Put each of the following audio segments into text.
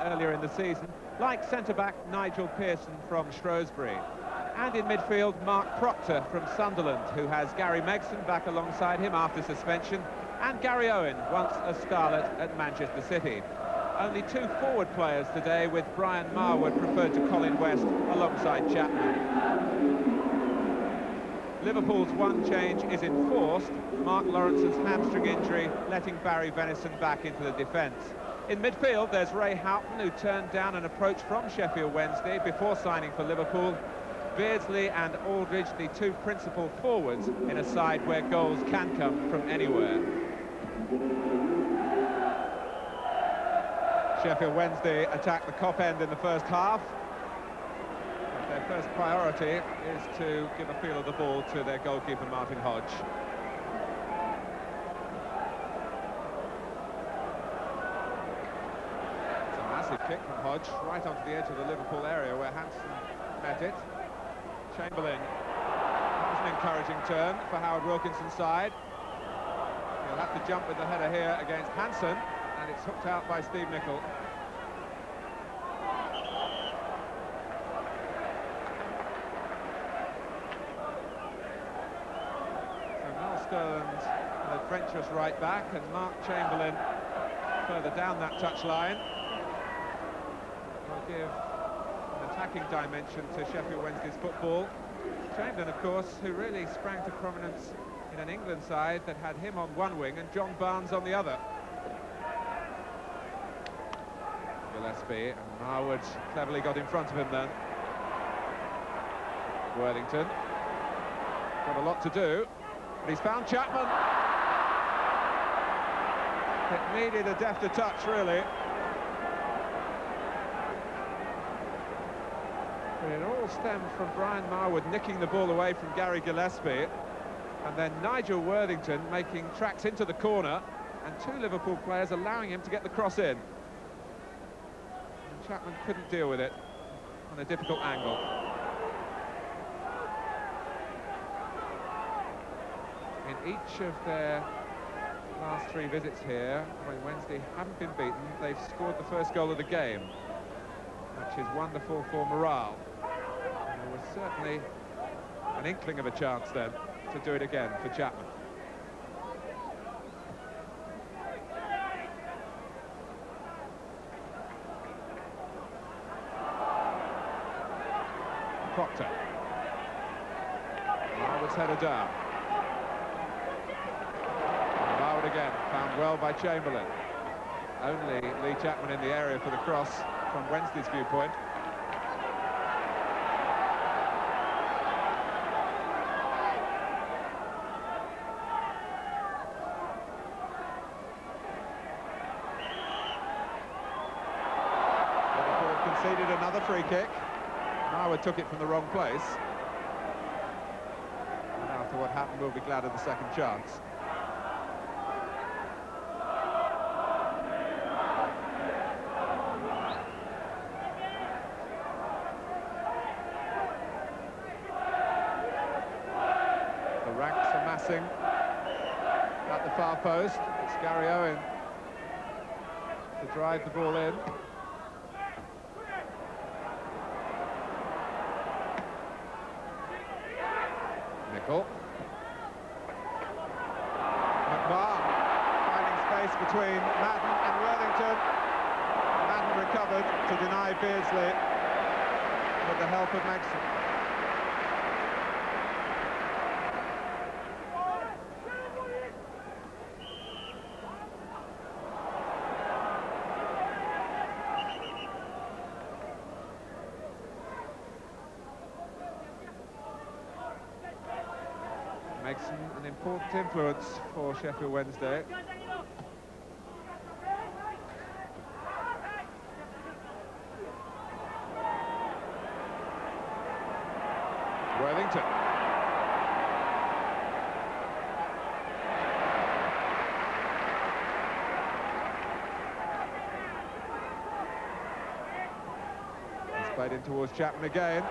earlier in the season, like centre-back Nigel Pearson from Shrewsbury. And in midfield, Mark Proctor from Sunderland, who has Gary Megson back alongside him after suspension, and Gary Owen, once a starlet at Manchester City. Only two forward players today, with Brian Marwood preferred to Colin West alongside Chapman. Liverpool's one change is enforced. Mark Lawrence's hamstring injury letting Barry Venison back into the defence. In midfield, there's Ray Houghton, who turned down an approach from Sheffield Wednesday before signing for Liverpool. Beardsley and Aldridge, the two principal forwards in a side where goals can come from anywhere. Sheffield Wednesday attack the Kop end in the first half. Their first priority is to give a feel of the ball to their goalkeeper, Martin Hodge. It's a massive kick from Hodge, right onto the edge of the Liverpool area where Hansen met it. Chamberlain, that was an encouraging turn for Howard Wilkinson's side. He'll have to jump with the header here against Hansen, and it's hooked out by Steve Nicol. Sterland, an adventurous right back, and Mark Chamberlain further down that touchline will give an attacking dimension to Sheffield Wednesday's football. Chamberlain, of course, who really sprang to prominence in an England side that had him on one wing and John Barnes on the other. Gillespie, and Marwood cleverly got in front of him then. Worthington got a lot to do. But he's found Chapman. It needed a defter touch, really. But it all stemmed from Brian Marwood nicking the ball away from Gary Gillespie, and then Nigel Worthington making tracks into the corner, and two Liverpool players allowing him to get the cross in. And Chapman couldn't deal with it on a difficult angle. In each of their last three visits here, when Wednesday haven't been beaten, they've scored the first goal of the game, which is wonderful for morale. And there was certainly an inkling of a chance then to do it again for Chapman. Proctor. Marwood's header down. Again, found well by Chamberlain. Only Lee Chapman in the area for the cross from Wednesday's viewpoint. Liverpool conceded another free kick. Marwood took it from the wrong place. And after what happened, we'll be glad of the second chance. At the far post, it's Gary Owen to drive the ball in. Nicol. McMahon finding space between Madden and Worthington. Madden recovered to deny Beardsley with the help of Megson. Megson, an important influence for Sheffield Wednesday. Worthington. He's played in towards Chapman again.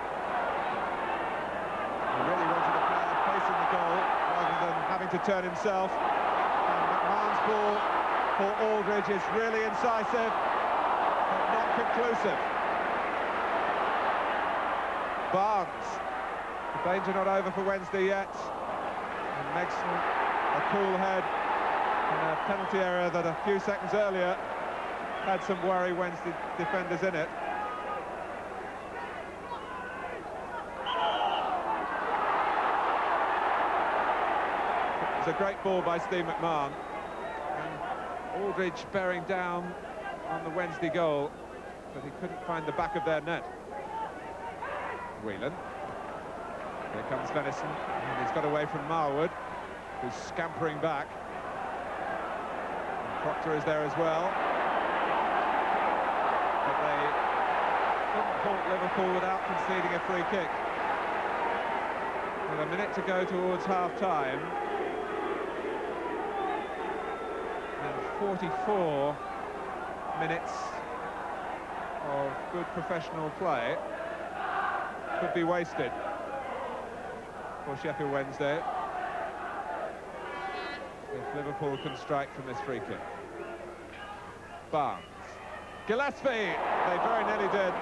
He really wanted a player facing the goal rather than having to turn himself. And McMahon's ball for Aldridge is really incisive, but not inconclusive. Barnes. The danger not over for Wednesday yet. And Megson, a cool head, and a penalty area that a few seconds earlier had some worry Wednesday defenders in it. It was a great ball by Steve McMahon. And Aldridge bearing down on the Wednesday goal, but he couldn't find the back of their net. Whelan. Here comes Venison, and he's got away from Marwood, who's scampering back. And Proctor is there as well. But they couldn't halt Liverpool without conceding a free kick. With a minute to go towards half-time. And 44 minutes of good professional play could be wasted for Sheffield Wednesday if Liverpool can strike from this free kick. Barnes. Gillespie! They very nearly did.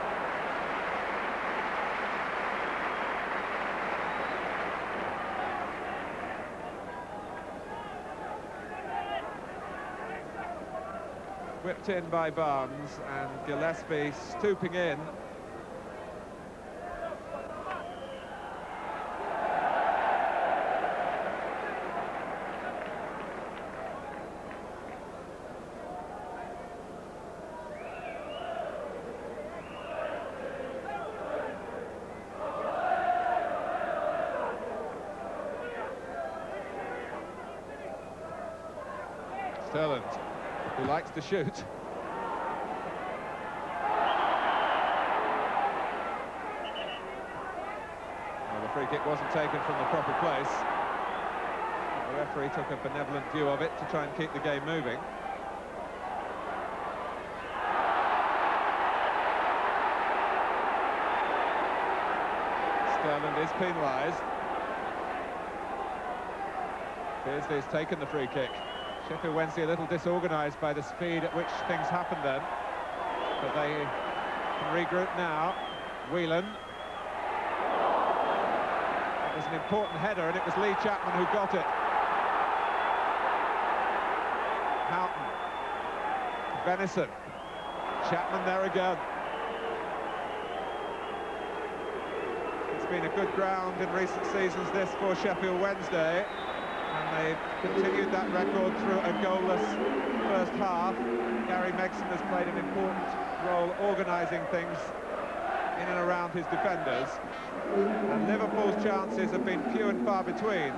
Whipped in by Barnes, and Gillespie stooping in. Sterland, who likes to shoot. Well, the free kick wasn't taken from the proper place. The referee took a benevolent view of it to try and keep the game moving. Sterland is penalised. Beardsley's taken the free kick. Sheffield Wednesday a little disorganised by the speed at which things happened then. But they can regroup now. Whelan. It was an important header, and it was Lee Chapman who got it. Houghton. Venison. Chapman there again. It's been a good ground in recent seasons, this, for Sheffield Wednesday. And they've continued that record through a goalless first half. Gary Megson has played an important role organising things in and around his defenders. And Liverpool's chances have been few and far between.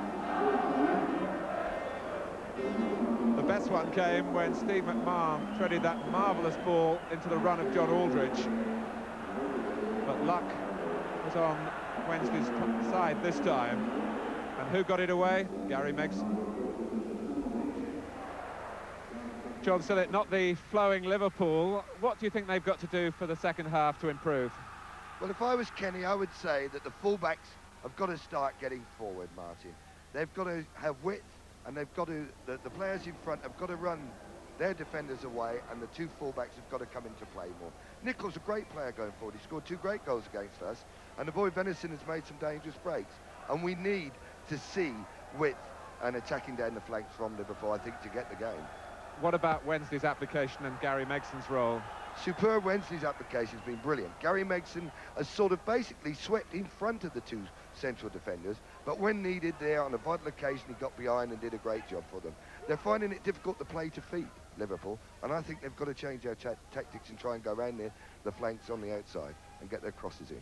The best one came when Steve McMahon threaded that marvellous ball into the run of John Aldridge. But luck was on Wednesday's side this time. And who got it away? Gary Megson. John Sillett, not the flowing Liverpool. What do you think they've got to do for the second half to improve? Well, if I was Kenny, I would say that the fullbacks have got to start getting forward, Martin. They've got to have width, and they've got to, the players in front have got to run their defenders away, and the two fullbacks have got to come into play more. Nicholl's a great player going forward. He scored 2 great goals against us, and the boy Venison has made some dangerous breaks. And we need to see width and attacking down the flanks from Liverpool, I think, to get the game. What about Wednesday's application and Gary Megson's role? Superb. Wednesday's application has been brilliant. Gary Megson has sort of basically swept in front of the two central defenders, but when needed there on a vital occasion, he got behind and did a great job for them. They're finding it difficult to play to feet, Liverpool, and I think they've got to change their tactics and try and go around the flanks on the outside and get their crosses in.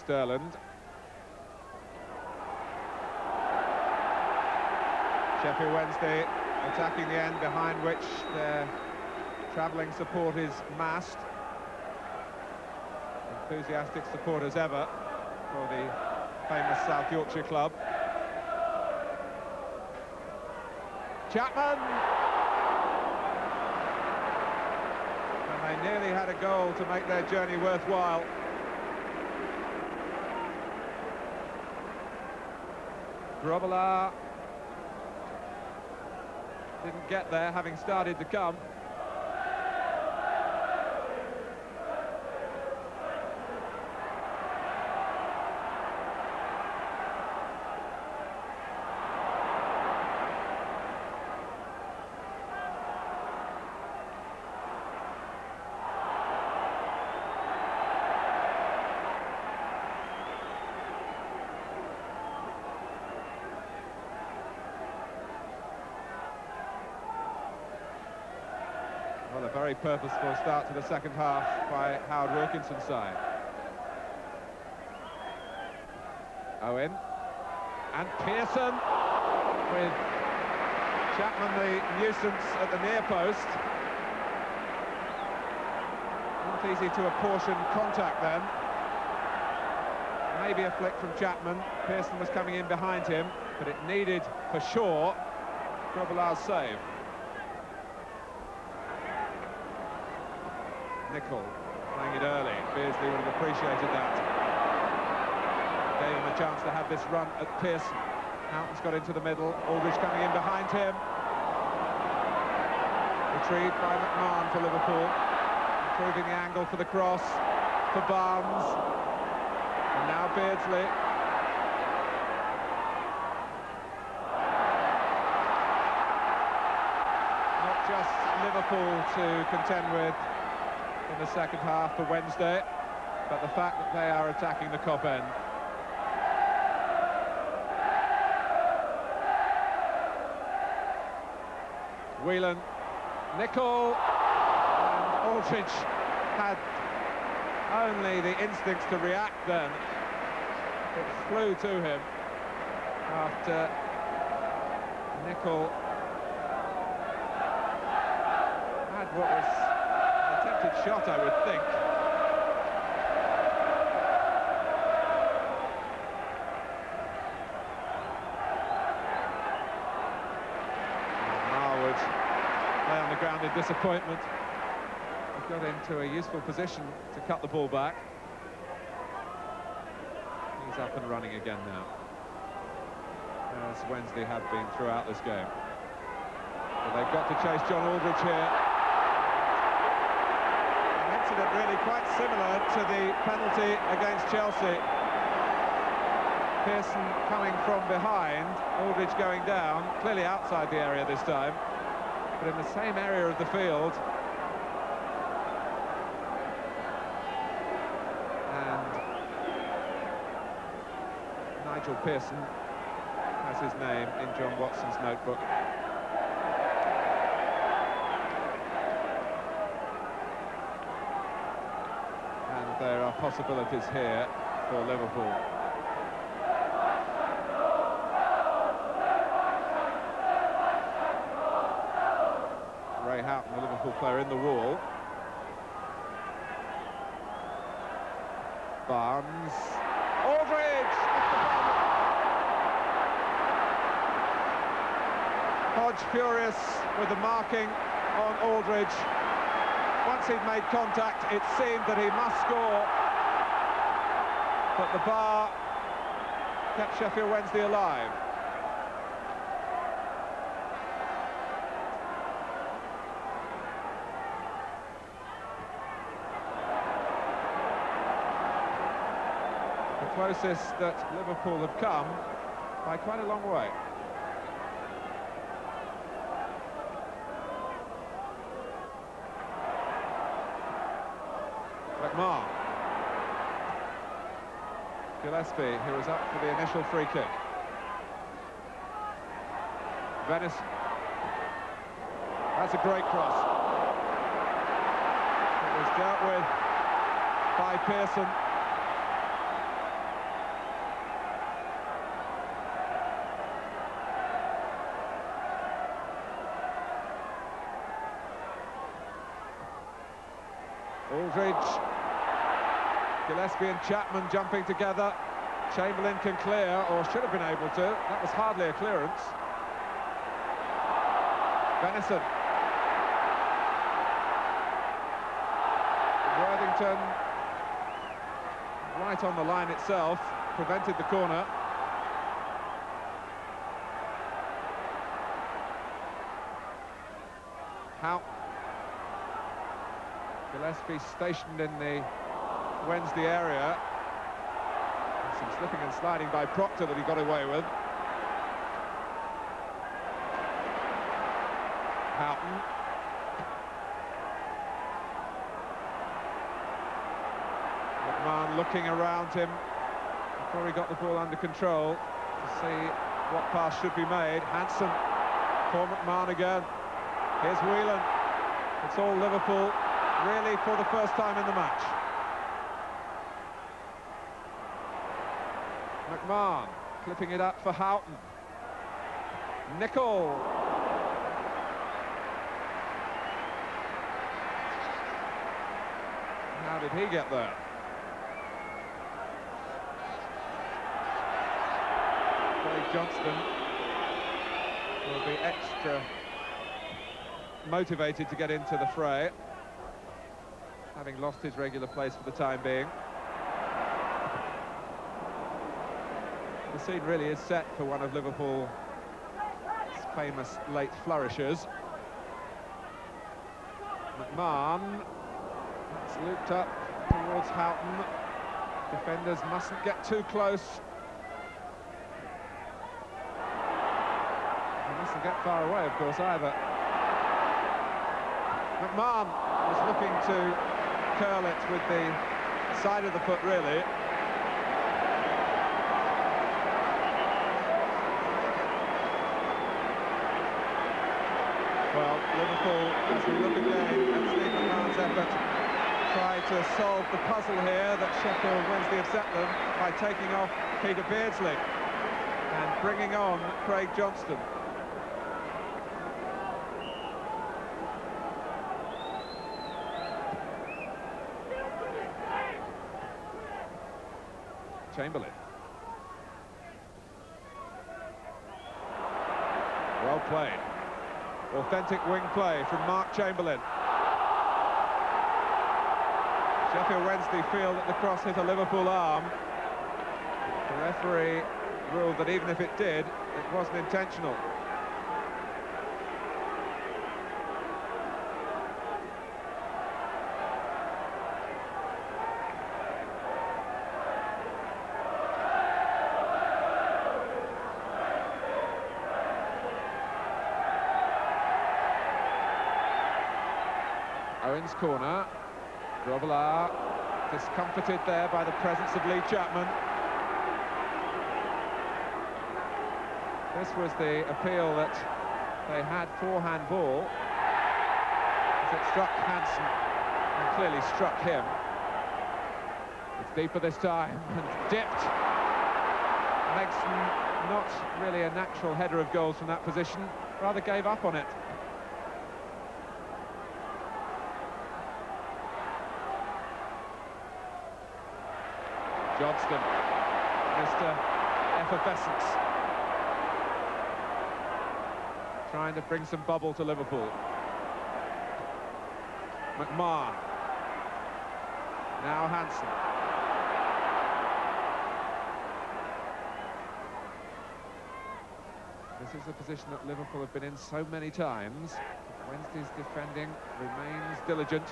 Sterland. Sheffield Wednesday attacking the end behind which their travelling support is massed. Enthusiastic support as ever for the famous South Yorkshire club. Chapman! And they nearly had a goal to make their journey worthwhile. Grobbelaar didn't get there, having started to come. Well, a very purposeful start to the second half by Howard Wilkinson's side. Owen and Pearson with Chapman the nuisance at the near post. Not easy to apportion contact then. Maybe a flick from Chapman. Pearson was coming in behind him, but it needed for sure Grobbelaar's save. Nicol playing it early. Beardsley would have appreciated that. Gave him a chance to have this run at Pearson. Houghton's got into the middle. Aldridge coming in behind him. Retrieved by McMahon for Liverpool. Improving the angle for the cross for Barnes. And now Beardsley. Not just Liverpool to contend with in the second half for Wednesday, but the fact that they are attacking the Kop end. Whelan, Nicol, and Aldridge had only the instincts to react then. It flew to him after Nicol had what was attempted shot, I would think. Marwood lay on the ground in disappointment. He got into a useful position to cut the ball back. He's up and running again now, as Wednesday have been throughout this game. But they've got to chase John Aldridge here. Incident really quite similar to the penalty against Chelsea. Pearson coming from behind, Aldridge going down, clearly outside the area this time, but in the same area of the field. And Nigel Pearson has his name in John Watson's notebook. There are possibilities here for Liverpool. Ray Houghton, the Liverpool player, in the wall. Barnes. Aldridge! Hodge furious with the marking on Aldridge. Once he'd made contact, it seemed that he must score, but the bar kept Sheffield Wednesday alive. The closest that Liverpool have come by quite a long way. McMahon. Gillespie, who was up for the initial free kick. Venison. That's a great cross. It was dealt with by Pearson. Aldridge, Gillespie and Chapman jumping together. Chamberlain can clear, or should have been able to. That was hardly a clearance. Benison. Worthington, right on the line itself, prevented the corner. How Gillespie stationed in the Wednesday area. Some slipping and sliding by Proctor that he got away with. Houghton. McMahon looking around him before he got the ball under control to see what pass should be made. Hansen for McMahon again. Here's Whelan. It's all Liverpool, really, for the first time in the match. McMahon flipping it up for Houghton. Nicol. How did he get there? Craig Johnston will be extra motivated to get into the fray, having lost his regular place for the time being. The scene really is set for one of Liverpool's famous late flourishes. McMahon, that's looped up towards Houghton. Defenders mustn't get too close. They mustn't get far away, of course, either. McMahon was looking to curl it with the side of the foot, really. Well, Liverpool, as we look again at Steve McMahon's effort, try to solve the puzzle here that Sheffield Wednesday have set them by taking off Peter Beardsley and bringing on Craig Johnston. Chamberlain. Well played. Authentic wing play from Mark Chamberlain. Sheffield Wednesday feel that the cross hit a Liverpool arm. The referee ruled that even if it did, it wasn't intentional. Owen's corner. Grobbelaar discomforted there by the presence of Lee Chapman. This was the appeal that they had forehand ball as it struck Hansen and clearly struck him. It's deeper this time and dipped. Megson, not really a natural header of goals from that position, rather gave up on it. Johnston, Mr. Effervescence, trying to bring some bubble to Liverpool. McMahon, now Hansen. This is a position that Liverpool have been in so many times. Wednesday's defending remains diligent.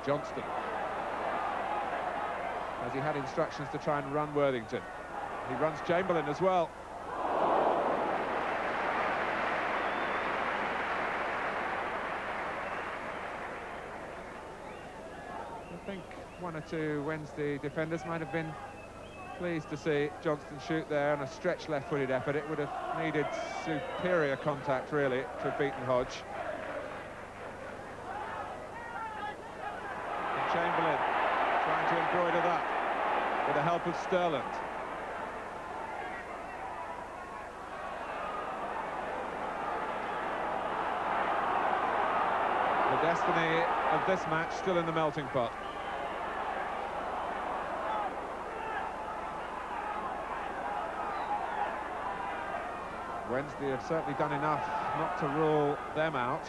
Johnston. As he had instructions to try and run Worthington. He runs Chamberlain as well. I think one or two Wednesday defenders might have been pleased to see Johnston shoot there on a stretched left-footed effort. It would have needed superior contact, really, to have beaten Hodge. And Chamberlain trying to embroider that with the help of Sterland. The destiny of this match still in the melting pot. Wednesday have certainly done enough not to rule them out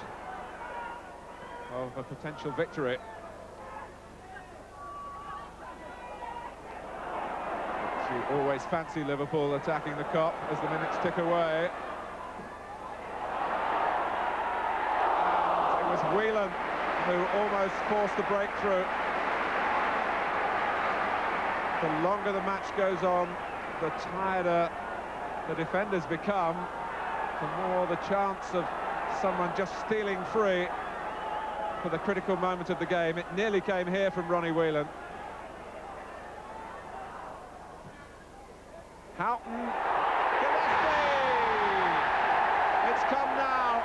of a potential victory. But you always fancy Liverpool attacking the Kop as the minutes tick away. And it was Whelan who almost forced the breakthrough. The longer the match goes on, the tireder the defenders become, the more the chance of someone just stealing free for the critical moment of the game. It nearly came here from Ronnie Whelan. Houghton, Gillespie! It's come now.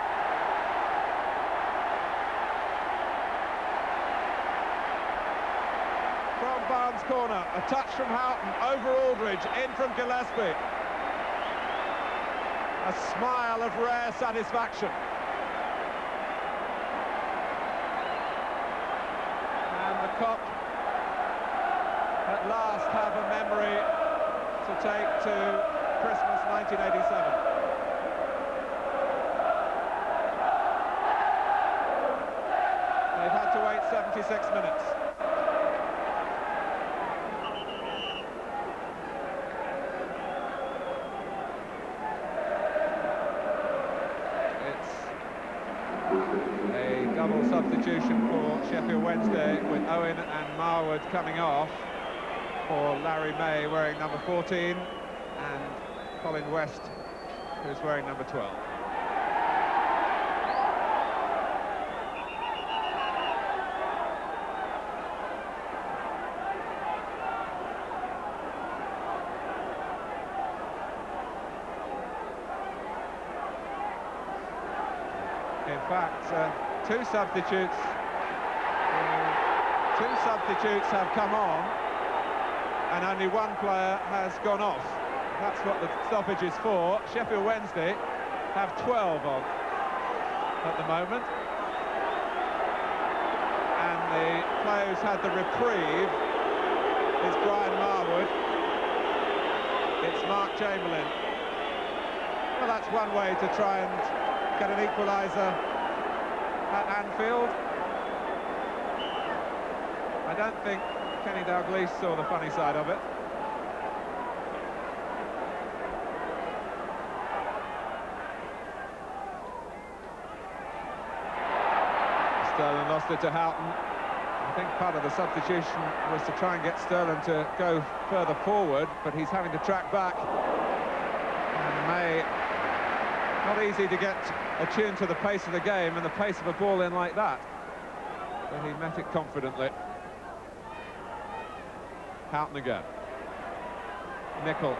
From Barnes' corner, a touch from Houghton, over Aldridge, in from Gillespie. A smile of rare satisfaction. And the Kop at last have a memory to take to Christmas 1987. They've had to wait 76 minutes. A double substitution for Sheffield Wednesday, with Owen and Marwood coming off for Larry May wearing number 14 and Colin West, who's wearing number 12. In fact, two substitutes have come on, and only one player has gone off. That's what the stoppage is for. Sheffield Wednesday have 12 on at the moment, and the player who's had the reprieve is Brian Marwood. It's Mark Chamberlain. Well, that's one way to try and get an equaliser at Anfield. I don't think Kenny Dalglish saw the funny side of it. Sterling lost it to Houghton. I think part of the substitution was to try and get Sterling to go further forward, but he's having to track back. And May, not easy to get attuned to the pace of the game and the pace of a ball in like that. But he met it confidently. Houghton again. Nicol.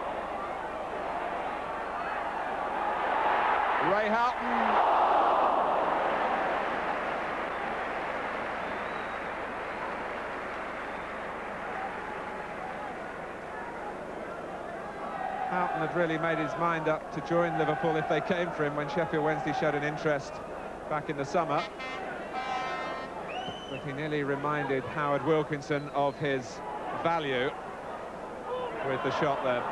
Ray Houghton. Houghton had really made his mind up to join Liverpool if they came for him when Sheffield Wednesday showed an interest back in the summer. But he nearly reminded Howard Wilkinson of his value with the shot there.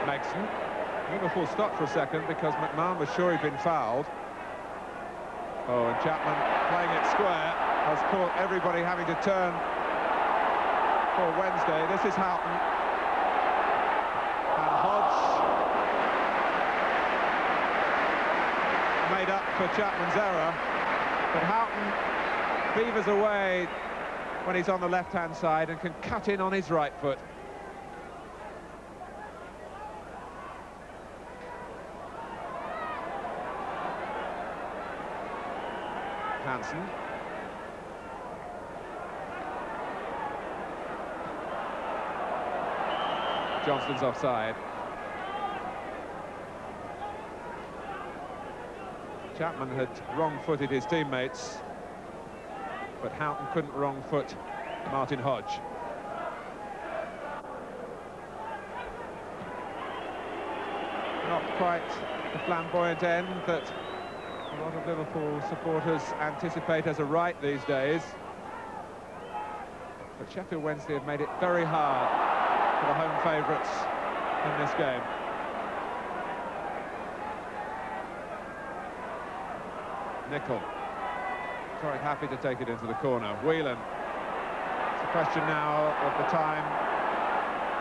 Megson. Liverpool stopped for a second because McMahon was sure he'd been fouled. Oh, and Chapman, playing it square, has caught everybody having to turn for Wednesday. This is Houghton. And Hodge made up for Chapman's error. But Houghton beavers away when he's on the left-hand side and can cut in on his right foot. Hansen. Johnston's offside. Chapman had wrong-footed his teammates, but Houghton couldn't wrong-foot Martin Hodge. Not quite the flamboyant end that a lot of Liverpool supporters anticipate as a right these days. But Sheffield Wednesday have made it very hard for the home favourites in this game. Nicol. Quite happy to take it into the corner. Whelan. It's a question now of the time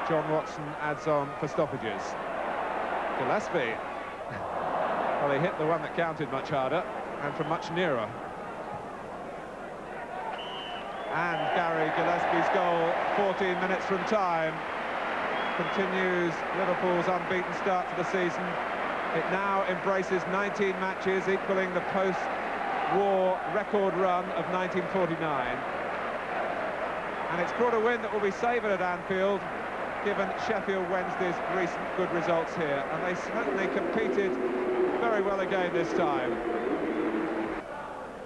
John Watson adds on for stoppages. Gillespie. Well, he hit the one that counted much harder and from much nearer. And Gary Gillespie's goal, 14 minutes from time, continues Liverpool's unbeaten start to the season. It now embraces 19 matches, equaling the post-war record run of 1949. And it's brought a win that will be savoured at Anfield, given Sheffield Wednesday's recent good results here. And they certainly competed very well again this time.